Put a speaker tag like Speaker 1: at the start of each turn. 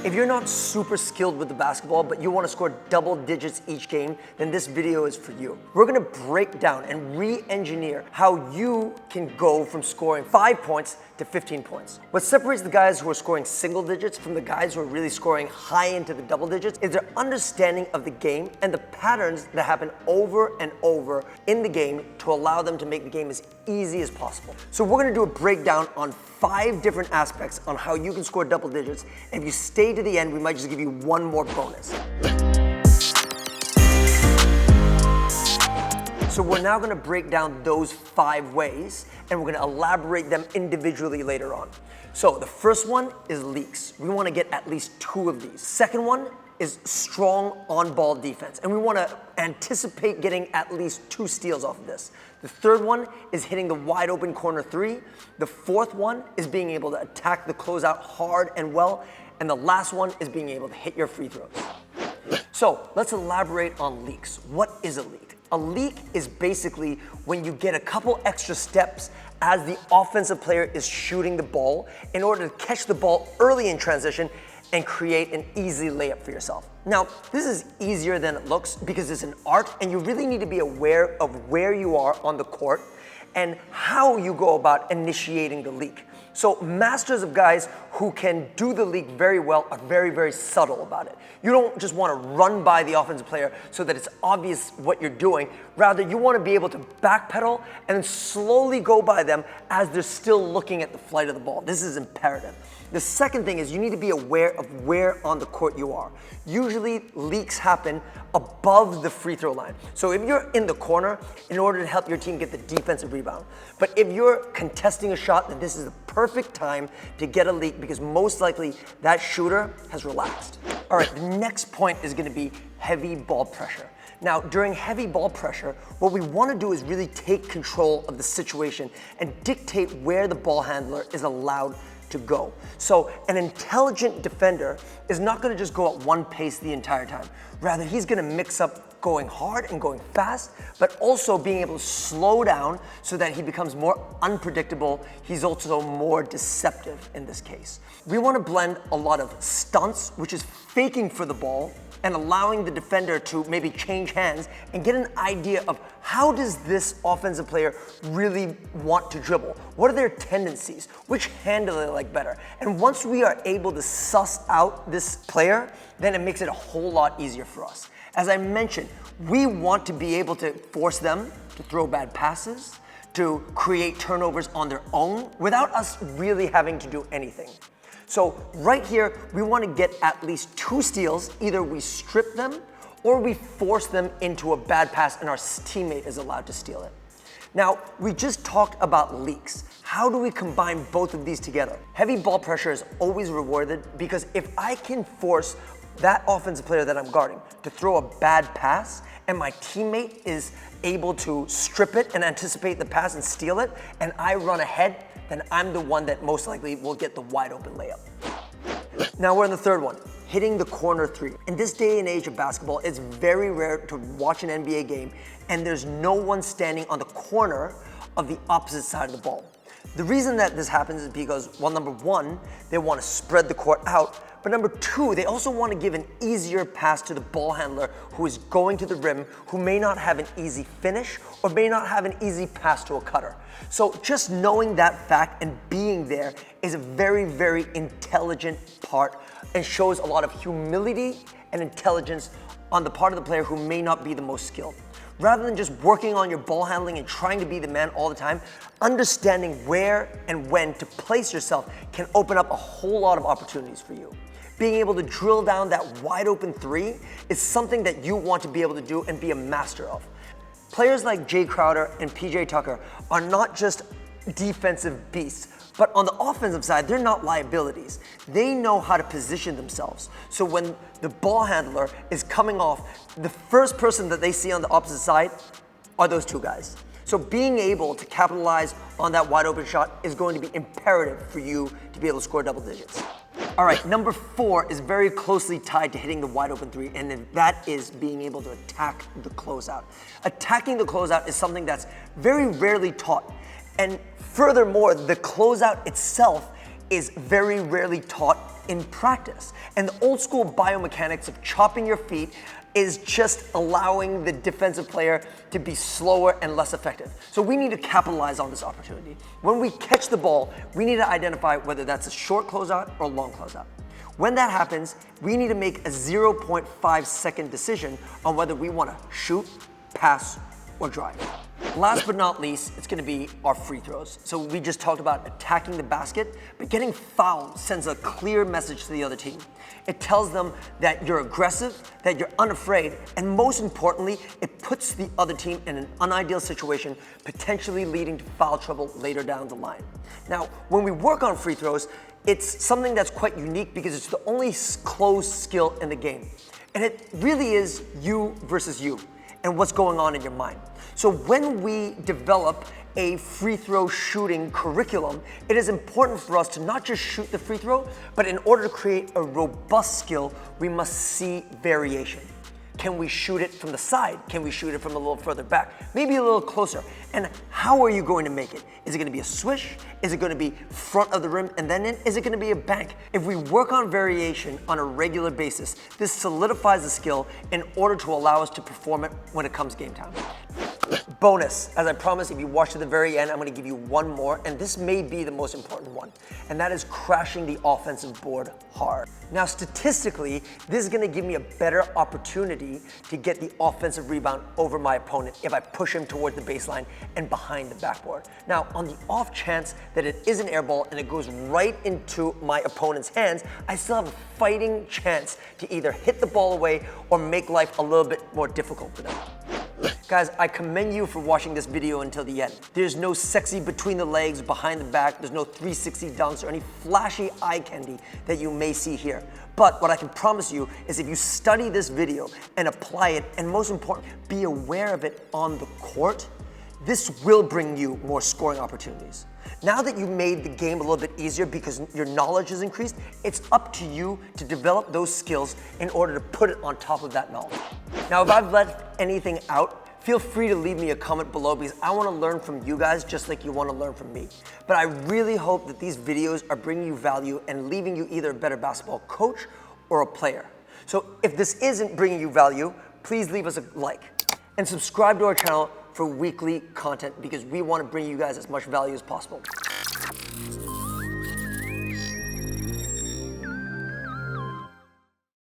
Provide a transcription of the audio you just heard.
Speaker 1: If you're not super skilled with the basketball, but you want to score double digits each game, then this video is for you. We're going to break down and re-engineer how you can go from scoring 5 points to 15 points. What separates the guys who are scoring single digits from the guys who are really scoring high into the double digits is their understanding of the game and the patterns that happen over and over in the game to allow them to make the game as easy as possible. So we're going to do a breakdown on 5 different aspects on how you can score double digits. And if you stay to the end, we might just give you one more bonus. So we're now going to break down those 5 ways, and we're going to elaborate them individually later on. So the first one is leaks. We want to get at least 2 of these. Second one is strong on-ball defense, and we want to anticipate getting at least 2 steals off of this. The third one is hitting the wide open corner 3. The fourth one is being able to attack the closeout hard and well. And the last one is being able to hit your free throws. So let's elaborate on leaks. What is a leak? A leak is basically when you get a couple extra steps as the offensive player is shooting the ball in order to catch the ball early in transition and create an easy layup for yourself. Now, this is easier than it looks because it's an art, and you really need to be aware of where you are on the court and how you go about initiating the leak. So masters of guys who can do the leak very well are very, very subtle about it. You don't just want to run by the offensive player so that it's obvious what you're doing. Rather, you want to be able to backpedal and then slowly go by them as they're still looking at the flight of the ball. This is imperative. The second thing is you need to be aware of where on the court you are. Usually leaks happen above the free throw line. So if you're in the corner, in order to help your team get the defensive rebound. But if you're contesting a shot, then this is the perfect time to get a leak because most likely that shooter has relaxed. All right, the next point is going to be heavy ball pressure. Now, during heavy ball pressure, what we want to do is really take control of the situation and dictate where the ball handler is allowed to go. So an intelligent defender is not going to just go at one pace the entire time. Rather, he's going to mix up going hard and going fast, but also being able to slow down so that he becomes more unpredictable. He's also more deceptive in this case. We want to blend a lot of stunts, which is faking for the ball, and allowing the defender to maybe change hands and get an idea of how does this offensive player really want to dribble? What are their tendencies? Which hand do they like better? And once we are able to suss out this player, then it makes it a whole lot easier for us. As I mentioned, we want to be able to force them to throw bad passes, to create turnovers on their own without us really having to do anything. So right here, we want to get at least 2 steals. Either we strip them or we force them into a bad pass and our teammate is allowed to steal it. Now, we just talked about leaks. How do we combine both of these together? Heavy ball pressure is always rewarded because if I can force that offensive player that I'm guarding to throw a bad pass and my teammate is able to strip it and anticipate the pass and steal it, and I run ahead, then I'm the one that most likely will get the wide open layup. Now we're in the third one, hitting the corner 3. In this day and age of basketball, it's very rare to watch an NBA game and there's no one standing on the corner of the opposite side of the ball. The reason that this happens is because, well, number 1, they want to spread the court out, but number 2, they also want to give an easier pass to the ball handler who is going to the rim, who may not have an easy finish or may not have an easy pass to a cutter. So just knowing that fact and being there is a very, very intelligent part and shows a lot of humility and intelligence on the part of the player who may not be the most skilled. Rather than just working on your ball handling and trying to be the man all the time, understanding where and when to place yourself can open up a whole lot of opportunities for you. Being able to drill down that wide open 3 is something that you want to be able to do and be a master of. Players like Jay Crowder and PJ Tucker are not just defensive beasts, but on the offensive side, they're not liabilities. They know how to position themselves. So when the ball handler is coming off, the first person that they see on the opposite side are those 2 guys. So being able to capitalize on that wide open shot is going to be imperative for you to be able to score double digits. All right, number 4 is very closely tied to hitting the wide open 3, and that is being able to attack the closeout. Attacking the closeout is something that's very rarely taught. And furthermore, the closeout itself is very rarely taught in practice. And the old school biomechanics of chopping your feet is just allowing the defensive player to be slower and less effective. So we need to capitalize on this opportunity. When we catch the ball, we need to identify whether that's a short closeout or a long closeout. When that happens, we need to make a 0.5 second decision on whether we want to shoot, pass, or drive. Last but not least, it's going to be our free throws. So we just talked about attacking the basket, but getting fouled sends a clear message to the other team. It tells them that you're aggressive, that you're unafraid, and most importantly, it puts the other team in an unideal situation, potentially leading to foul trouble later down the line. Now, when we work on free throws, it's something that's quite unique because it's the only closed skill in the game. And it really is you versus you and what's going on in your mind. So when we develop a free throw shooting curriculum, it is important for us to not just shoot the free throw, but in order to create a robust skill, we must see variation. Can we shoot it from the side? Can we shoot it from a little further back? Maybe a little closer. And how are you going to make it? Is it going to be a swish? Is it going to be front of the rim and then in? Is it going to be a bank? If we work on variation on a regular basis, this solidifies the skill in order to allow us to perform it when it comes game time. Bonus, as I promised, if you watch to the very end, I'm going to give you one more, and this may be the most important one, and that is crashing the offensive board hard. Now, statistically, this is going to give me a better opportunity to get the offensive rebound over my opponent if I push him toward the baseline and behind the backboard. Now, on the off chance that it is an air ball and it goes right into my opponent's hands, I still have a fighting chance to either hit the ball away or make life a little bit more difficult for them. Guys, I commend you for watching this video until the end. There's no sexy between the legs, behind the back, there's no 360 dunks or any flashy eye candy that you may see here. But what I can promise you is if you study this video and apply it, and most important, be aware of it on the court, this will bring you more scoring opportunities. Now that you've made the game a little bit easier because your knowledge has increased, it's up to you to develop those skills in order to put it on top of that knowledge. Now, if I've left anything out, feel free to leave me a comment below because I want to learn from you guys just like you want to learn from me. But I really hope that these videos are bringing you value and leaving you either a better basketball coach or a player. So if this isn't bringing you value, please leave us a like and subscribe to our channel for weekly content because we want to bring you guys as much value as possible.